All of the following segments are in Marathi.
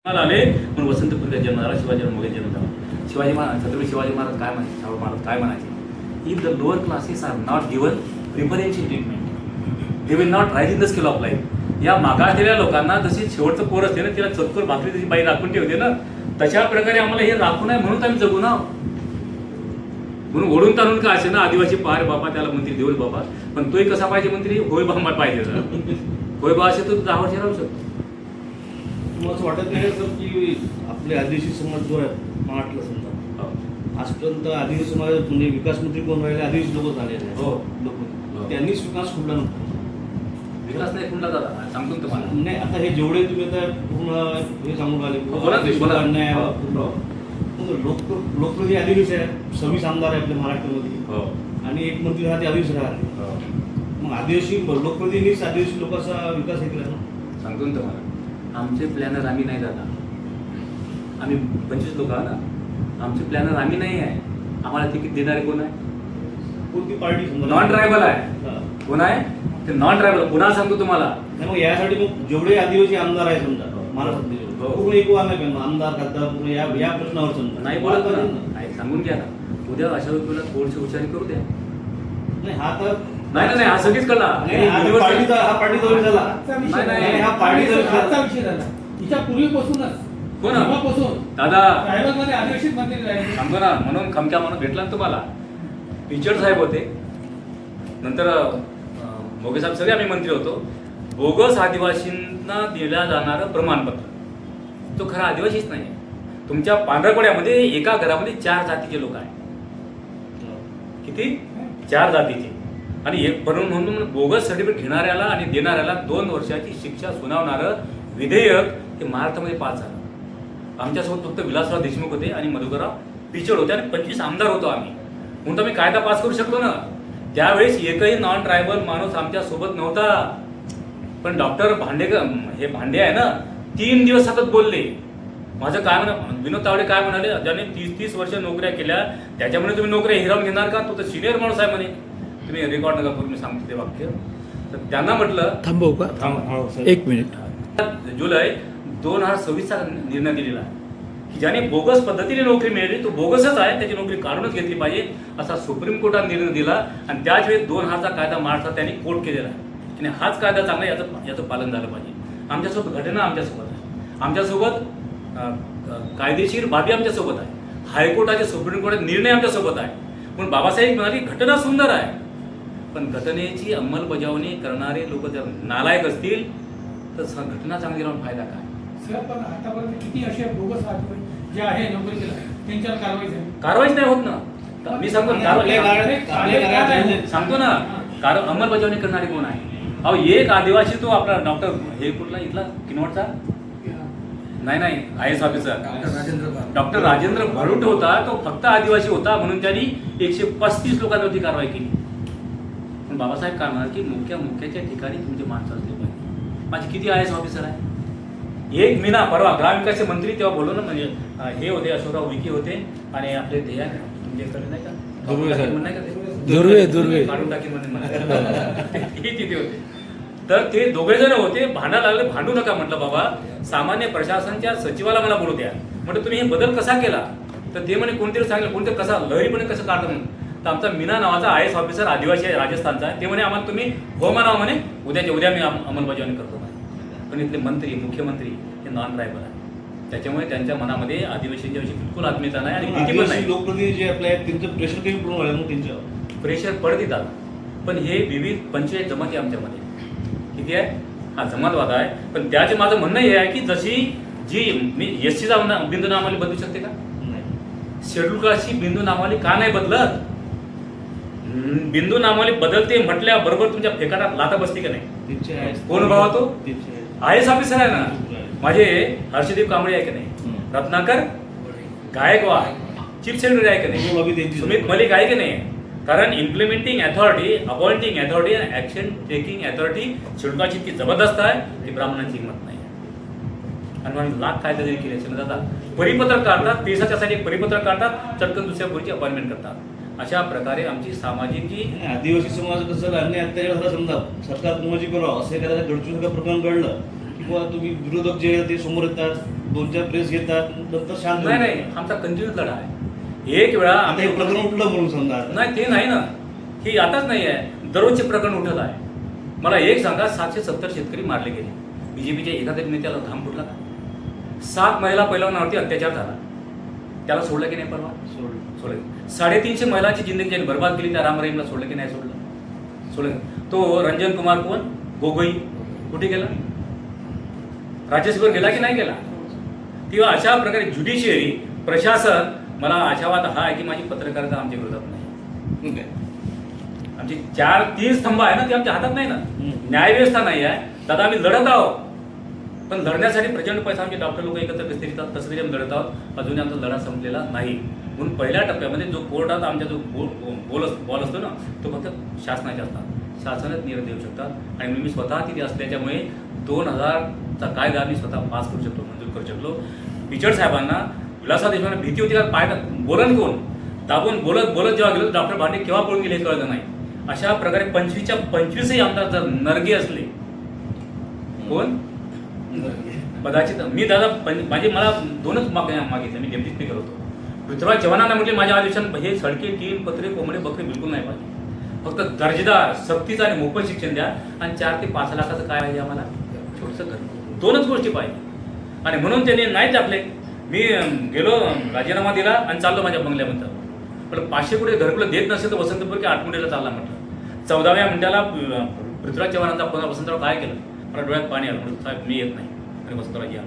आले पण वसंतपूर जन्म झाला, शिवाजी वगैरे जन्म झाला. शिवाजी महाराज, छत्रपती शिवाजी महाराज काय म्हणायचे, शाहू महाराज काय म्हणायचे, if the lower classes are not given preferential treatment they will not rise in the scale of life. या मागासलेल्या लोकांना जशी शेवटचं पोर असते ना, तिला चतकोर भाकरी जशी बाई राखून ठेवते ना, तशा प्रकारे आम्हाला हे राखून आहे म्हणून आम्ही जगू ना. म्हणून ओढून ताणून का असे ना, आदिवासी पार बाबा त्याला मंत्री देऊल बाबा, पण तोही कसा पाहिजे मंत्री, होय बाबा पाहिजे. होय बा असे तो 10 वर्ष राहू शकतो. तुम्हाला असं वाटत नाही सर की आपले आदिवासी समाज जो आहे महाराष्ट्राला समजा आजपर्यंत आदिवासी समाज म्हणजे विकास मंत्री कोण राहिले, आदिवासी लोक झालेले आहेत. हो लोक त्यांनीच विकास खुंडला नव्हता. विकास नाही खुंडला दादा, सांगतो तुम्हाला. नाही आता हे जेवढे तुम्ही आता पूर्ण हे सांगून राहिले बोला. अन्याय लोकप्रतिनिधी आदिवासी आहे, 26 आमदार आहे आपल्या महाराष्ट्रामध्ये आणि एक मंत्री राहते आदिवासी राहते. मग आदिवासी लोकप्रतिनिधीच आदिवासी लोकांचा विकास हे केला ना. सांगतो ना तुम्हाला, आमचे प्लॅनर आम्ही नाही दादा, आम्ही 25 लोक आहोत ना, आमचे प्लॅनर आम्ही नाही आहे. आम्हाला तिकीट देणारे कोण आहे, कोणती पार्टी नॉन ट्रायबल आहे. कोण आहे ते नॉन ट्रायबल. पुन्हा सांगतो तुम्हाला, मग यासाठी मग जेवढे आदिवासी आमदार आहे समजा महाराष्ट्रातले पूर्ण एक वार नाही आमदार खासदार पूर्ण या प्रश्नावर समजा नाही बोलत ना, सांगून घ्या ना. उद्या अशा वेळेला थोडीशी उच्चारी करू द्या. नाही हा तर नाही हा सगळीच कळला. हा पार्टी दौरी झाला. नाही हा पार्टी विषय झाला. तिच्या पूर्वीपासूनच कोण दादा आदिवासी मंत्री राहिले. सांगतो ना, म्हणून खमक्या म्हणून भेटला ना तुम्हाला. टीचर साहेब होते, नंतर मोगे साहेब, सगळे आम्ही मंत्री होतो. बोगस आदिवासींना दिल्या जाणारं प्रमाणपत्र तो खरा आदिवासीच नाही. तुमच्या पांढरकड्यामध्ये एका घरामध्ये 4 जातीचे लोक आहेत. किती? 4 जातीचे. आणि एक म्हणून बोगस सर्टिफिकेट घेणाऱ्याला आणि देणाऱ्याला 2 वर्षाची शिक्षा सुनावणारं विधेयक हे महाराष्ट्रामध्ये पास झालं. आमच्यासोबत फक्त विलासराव देशमुख होते आणि मधुकरराव पिचड होते आणि 25 आमदार होतो आम्ही. म्हणून आम्ही कायदा पास करू शकलो ना. त्यावेळेस एकही नॉन ट्रायबल माणूस आमच्या सोबत नव्हता. पण डॉक्टर हे भांडे आहे ना, 3 दिवस सतत बोलले. माझं काय विनोद तावडे काय म्हणाले, ज्याने 30 वर्ष नोकऱ्या केल्या त्याच्यामुळे तुम्ही नोकऱ्या हिरावून घेणार का, तो तर सिनियर माणूस आहे म्हणे. तुम्ही रेकॉर्ड नका करून मी सांगतो ते वाक्य. तर त्यांना म्हटलं थांबवू का, 1 मिनिट. जुलै 2026चा निर्णय दिलेला आहे की ज्याने बोगस पद्धतीने नोकरी मिळाली तो बोगसच आहे, त्याची नोकरी काढूनच घेतली पाहिजे असा सुप्रीम कोर्टाने निर्णय दिला. आणि त्याच वेळी 2000चा कायदा महाराष्ट्रात त्यांनी कोर्ट केलेला आहे आणि हाच कायदा चांगला, याचं पालन झालं पाहिजे. आमच्यासोबत घटना आमच्यासोबत आहे, आमच्यासोबत कायदेशीर बाबी आमच्यासोबत आहे, हायकोर्टाचे सुप्रीम कोर्टाचे निर्णय आमच्यासोबत आहे. पण बाबासाहेब म्हणाली घटना सुंदर आहे, पण घटनेची अंमलबजावणी करणारे लोक जर नालायक असतील तर घटना चांगली राहून फायदा काय. सर पण आतापर्यंत किती असे बोगस जे आहे नोकरी केला त्यांच्यावर कारवाई झाली? कारवाईच नाही होत ना. मी सांगतो ना, कारण अंमलबजावणी करणारे कोण आहे. अहो एक आदिवासी, तो आपला डॉक्टर हे कुठला इथला किनवटचा नाही IAS ऑफिसर डॉक्टर राजेंद्र भरुट होता, तो फक्त आदिवासी होता म्हणून त्यांनी 135 लोकांवरती कारवाई केली. पण बाबासाहेब काय म्हणाल की मुख्याच्या ठिकाणी तुमचे माणसं असले पाहिजे. माझे किती IAS ऑफिसर आहे. एक मीना परवा ग्रामविकासचे मंत्री तेव्हा बोललो ना, म्हणजे हे होते अशोकराव विखे होते आणि आपले ध्येय तुमच्याकडे नाही का दुर्वे काढून टाकीन हे तिथे होते. तर ते 2 जण होते, भांडायला लागले. भांडू नका म्हटलं बाबा, सामान्य प्रशासनच्या सचिवाला मला बोलू द्या. म्हटलं तुम्ही हे बदल कसा केला, तर ते म्हणे कोणतरी सांगितलं, कोणतरी कसा लहरीपणे कसं काढलं म्हणून. तर आमचा मीना नावाचा IAS ऑफिसर आदिवासी आहे, राजस्थानचा आहे. ते म्हणे आम्हाला तुम्ही हो म्हणावं म्हणे, उद्या मी अंमलबजावणी करतो. पण इथले मंत्री मुख्यमंत्री हे नॉन ट्रायबल आहे, त्याच्यामुळे त्यांच्या मनामध्ये आदिवासींच्या विषयी बिलकुल आत्मीयता नाही आणि भीती पण नाही. लोकप्रतिनिधी जे आपले आहेत त्यांचं प्रेशर काही पूर्ण व्हायला मग त्यांच्यावर प्रेशर पडते दादा. पण हे विविध 45 जमाती आमच्यामध्ये किती आहे, हा जमातवाद आहे. पण त्याचे माझं म्हणणं हे आहे की जी मी SCचा बिंदू नामावली बदलू शकते का, शेड्यूल कास्टची बिंदू नामावली का नाही बदलत. बिंदू नामावली बदलते म्हटल्याबरोबर तुमच्या फेकाटात लाथा बसते का नाही. कोण भाव तो IAS ऑफिसर आहे ना. माझे हर्षदीप कांबळे आहे की नाही, रत्नाकर गायकवाड चीफ सेक्रेटरी आहे की नाही, सुमित मलिक आहे की नाही. कारण इम्प्लिमेंटिंग अथॉरिटी, अपॉइंटिंग अथॉरिटी आणि ऍक्शन टेकिंग अथॉरिटी शेड्यूलची इतकी जबरदस्त आहे की ब्राह्मणांची हिंमत नाही. आणि म्हणून लाख कायदा जरी केले असेल दादा, परिपत्रक काढतात, पेशाच्यासाठी एक परिपत्रक काढतात, चटकन दुसऱ्या पुढची अपॉइंटमेंट करतात. अशा प्रकारे आमची सामाजिक जी आदिवासी समाज कसं अन्याय अत्याचार झाला समजा सरकार कुणाची करावं असं एखाद्या गडचिरोली प्रकरण घडलं किंवा तुम्ही विरोधक जे ते समोर येतात 2-4 प्रेस घेतात नंतर शांत नाही होतात. नाही, आमचा कंटिन्यूस लढा आहे. एक वेळा आता हे प्रकरण उठलं म्हणून समजा आता. नाही ते नाही ना, ही आताच नाही आहे, दररोजचे प्रकरण उठत आहे. मला एक सांगा, 770 शेतकरी मारले गेले. बीजेपीच्या एखाद्या नेत्याला घाम फुटला का? 7 महिला पहिलवानावरती अत्याचार झाला, त्याला सोडलं की नाही परवा? सोडलं. 350 महिलांची जिंदगी ज्यांनी बर्बाद केली त्या राम रहीमला सोडलं की नाही सोडलं? तो रंजन कुमार कोण गोगोई कुठे गेला? राज्यसभेवर गेला की नाही गेला? किंवा अशा प्रकारे ज्युडिशियरी प्रशासन, मला आशावाद हा आहे की माझी पत्रकारिता आमच्या विरोधात नाही. आमची 3 स्तंभ आहे ना, ते आमच्या हातात नाही ना. न्यायव्यवस्था नाही आहे, दादा आम्ही लढत आहोत, पण लढण्यासाठी प्रचंड पैसा आमचे डॉक्टर लोक एकत्र येतात, तसं तरी आम्ही लढत आहोत. अजूनही आमचा लढा संपलेला नाही. म्हणून पहिल्या टप्प्यामध्ये जो कोर्टात आमचा जो बॉल असतो ना, तो फक्त शासनाचे असतात, शासनच निर्णय देऊ शकतात. आणि मी स्वतः तिथे असल्याच्यामुळे 2000चा कायदा मी स्वतः पास करू शकतो, मंजूर करू शकलो. पिचड साहेबांना, विलासा देशपांना भीती होती का? पाय बोलन कोण दाबून बोलत जेव्हा गेलो, डॉक्टर भांडे केव्हा पळून गेले हे कळलं नाही. अशा प्रकारे 25च्या 25ही आमदार जर नरगे असले, कोण कदाचित मी दादा माझे मला 2च मागितले. मी डेप्युटी स्पीकर होतो. पृथ्वीराज चव्हाणांना म्हटले माझ्या आदेशात हे सडके, टीन, पत्रे, कोंबडे, बकरे बिलकुल नाही पाहिजे. फक्त दर्जेदार सक्तीचं आणि मोफत शिक्षण द्या. आणि 4 ते 5 लाखाचं काय आहे आम्हाला? छोटंसं घर. 2च गोष्टी पाहिजे. आणि म्हणून त्यांनी नाही टाकले. मी गेलो, राजीनामा दिला आणि चाललो माझ्या बंगल्यामध्ये. पण 500 कोटी घरकुलं देत नसेल तर वसंतपूर की आठमुंडेला चालला म्हटलं. 14व्या मिनिटाला पृथ्वीराज चव्हाणांचा फोन, वसंतराव काय केलं? मला डोळ्यात पाणी आलं. म्हणून साहेब मी येत नाही. आणि वसंतराव या,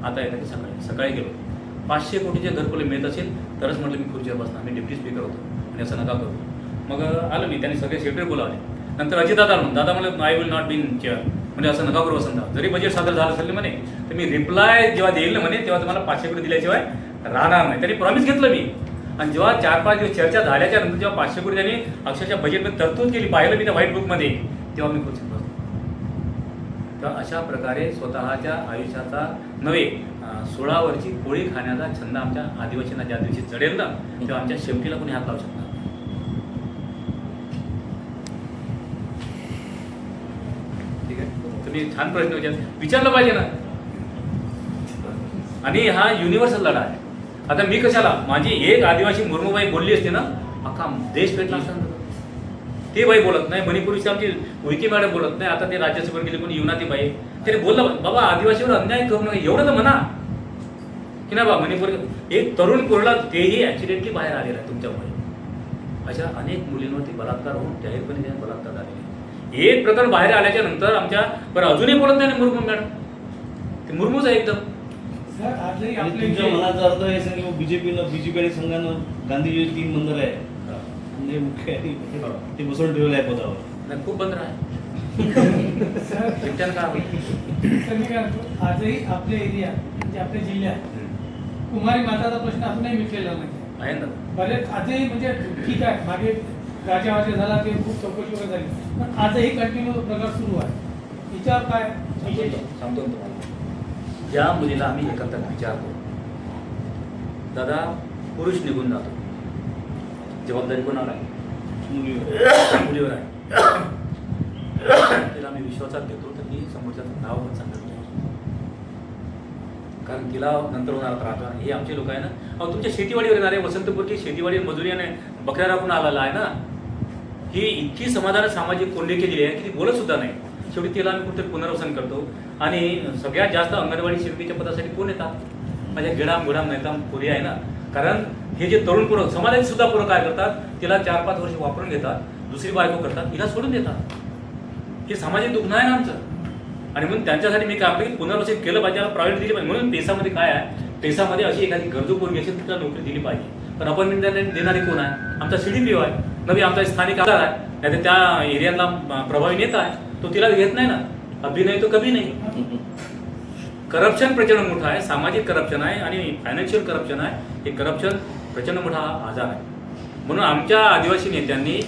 आता येतं की सकाळी गेलो. 500 कोटीचे घरकुले मिळत असेल तरच म्हटलं मी खुर्चीवर बसणार. मी डेप्युटी स्पीकर होतो आणि असं नका करू. मग आलो मी, त्यांनी सगळे सेक्रेटरी बोलावले. नंतर अजितदादा म्हणून, दादा म्हणलं I will not be in chair, म्हणजे असं नका करू वसंतराव. जरी बजेट सादर झालं असेल म्हणे तर मी रिप्लाय जेव्हा देईल ना म्हणे तेव्हा तुम्हाला 500 कोटी दिल्याशिवाय राहणार नाही. त्यांनी प्रॉमिस घेतलं मी. आणि जेव्हा 4-5 दिवस चर्चा झाल्याच्या नंतर जेव्हा 500 कोटी त्यांनी अक्षरशः बजेटमध्ये तरतूद केली, पाहिलं मी त्या व्हाईट बुकमध्ये, तेव्हा मी खुर्चीत बसलो. तेव्हा अशा प्रकारे स्वतःच्या आयुष्याचा नव्हे 16वरची पोळी खाण्याचा छंद आमच्या आदिवासींना ज्या दिवशी चढेल ना, तेव्हा आमच्या शेवटीला कोणी हात लावू शकणार. ठीक आहे, तुम्ही छान प्रश्न विचारलं पाहिजे ना. आणि हा युनिव्हर्सल लढा आहे. आता मी कशाला, माझी एक आदिवासी मुर्मूबाई बोलली असते ना, अख्खा देश पेटला असता. ते बाई बोलत नाही, मणिपुरीची आमची उईके मॅडम बोलत नाही, आता ते राज्यसभेवर गेले कोणी युनाती बाई, त्याने बोललं बाबा आदिवासीवर अन्याय करू नका, एवढं तर म्हणा की ना बा. मणिपूर एक तरुण पोरला तेही ॲक्सिडेंटली बाहेर आलेला आहे तुमच्यामुळे. अशा अनेक मुलींवरती बलात्कार होऊन जाहीरपणे त्याने बलात्कार झालेले. एक प्रकरण बाहेर आल्याच्या नंतर आमच्या बरं अजूनही बोलत नाही मुर्मू मॅडम, ते मुर्मूच आहे एकदम. सर आजही आणि आपले तुमच्या मनाचा अर्थ हे सांगितलं बीजेपी आणि संघानं गांधीजी 3 बंदर आहे म्हणजे मुख्य आहे, ते बसवून ठेवलं आहे पदावर. नाही, खूप बंद आहे. सर शिक्षण का सर मी काय म्हणतो, आजही आपले एरिया म्हणजे आपले जिल्ह्यात कुमारी माताचा प्रश्न अजूनही मिटलेला नाही आहे ना. बरेच आजही म्हणजे ठीक आहे, मागे राजावाजे झाला ते खूप चौकशी वगैरे झाली, पण आजही कंटिन्यू प्रकार सुरू आहे. याच्यावर काय विशेष? सांगतो ना तुम्हाला. ज्या मुलीला आम्ही एकत्र विचारतो, दादा पुरुष निघून जातो, जबाबदारी कोणाला आहे? मुलीवर आहे. तिला आम्ही विश्वासात घेतो तर ती समोरच्याचं नाव पण सांगत नाही, कारण तिला नंतर होणार त्रास. हे आमचे लोक आहे ना. अहो तुमच्या शेतीवाडीवर येणारे वसंतपूरची शेतीवाडी मजुरी आणि बकऱ्या राखून आलेला आहे ना. ही इतकी समाजाने सामाजिक कोल्हे केलेली आहे की ती बोलत सुद्धा नाही. शेवटी तिला आम्ही कुठे पुनर्वसन करतो. आणि सगळ्यात जास्त अंगणवाडी सेविकेच्या पदासाठी कोण येतात? माझ्या गिडाम नेताम पुरी आहे ना. कारण हे जे तरुण पोरं, समाजाचे सुद्धा पोरं काय करतात, तिला 4-5 वर्ष वापरून घेतात, दुसरी बायको करतात, तिला सोडून देतात. हे सामाजिक दुःख नाही ना आमचं. आणि म्हणून त्यांच्यासाठी मी काय आपलं की पुनर्वसन केलं पाहिजे, प्रायव्हेट दिली पाहिजे. म्हणून पेसामध्ये काय आहे, पेसामध्ये अशी एखादी गरजू पोरगी असेल तिला नोकरी दिली पाहिजे. पण अपॉइंटमेंट देणारी कोण आहे? आमचा CDPO आहे, नवी आमचा स्थानिक आमदार आहे, नाहीतर त्या एरियातला प्रभावी नेता आहे, तो तिला घेत नाही ना. अभि नाही तो कभी नाही. करप्शन प्रचंड मोठं आहे, सामाजिक करप्शन आहे आणि फायनान्शियल करप्शन आहे. हे करप्शन प्रचंड मोठा आजार आहे. म्हणून आमच्या आदिवासी नेत्यांनी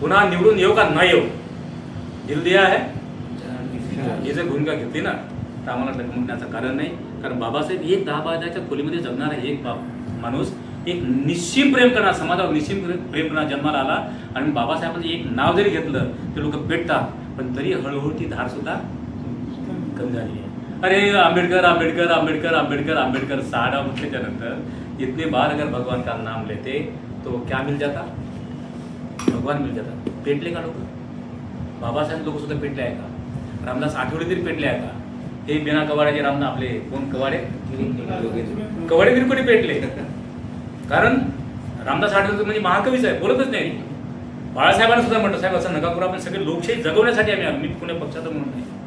पुन्हा निवडून येऊ का नाही येऊ, दिल दिया आहे. ही जर भूमिका घेतली ना तर आम्हाला डगमगण्याचं कारण नाही. कारण बाबासाहेब एक 10 बाजाच्या खोलीमध्ये जगणारा एक माणूस, एक निश्चिम प्रेम करणार, समाजावर निश्चिम प्रेम करणार जन्माला आला. आणि बाबासाहेबांचं एक नाव जरी घेतलं ते लोक पेटतात, पण तरी हळूहळू ती धार सुद्धा कमी झालेली आहे. अरे आंबेडकर आंबेडकर आंबेडकर आंबेडकर आंबेडकर 6 उठने के नंतर इतने बार अगर भगवान का नाम लेते तो क्या मिल जाता? भगवान मिल जाता. पेटले का लोक? बाबासाहेब लोक सुद्धा पेटले आहे का? रामदास आठवले तरी पेटले आहे का? हे बिना कवाड्याचे रामदा आपले कोण कवाडे? कवाडे तरी कोणी पेटले? कारण रामदास आठवले म्हणजे महाकवीच आहे, बोलतच नाही. बाळासाहेबांना सुद्धा म्हटलं साहेब असं नका करू, आपण सगळे लोकशाही जगवण्यासाठी आम्ही कुण्या पक्षाचं म्हणून नाही.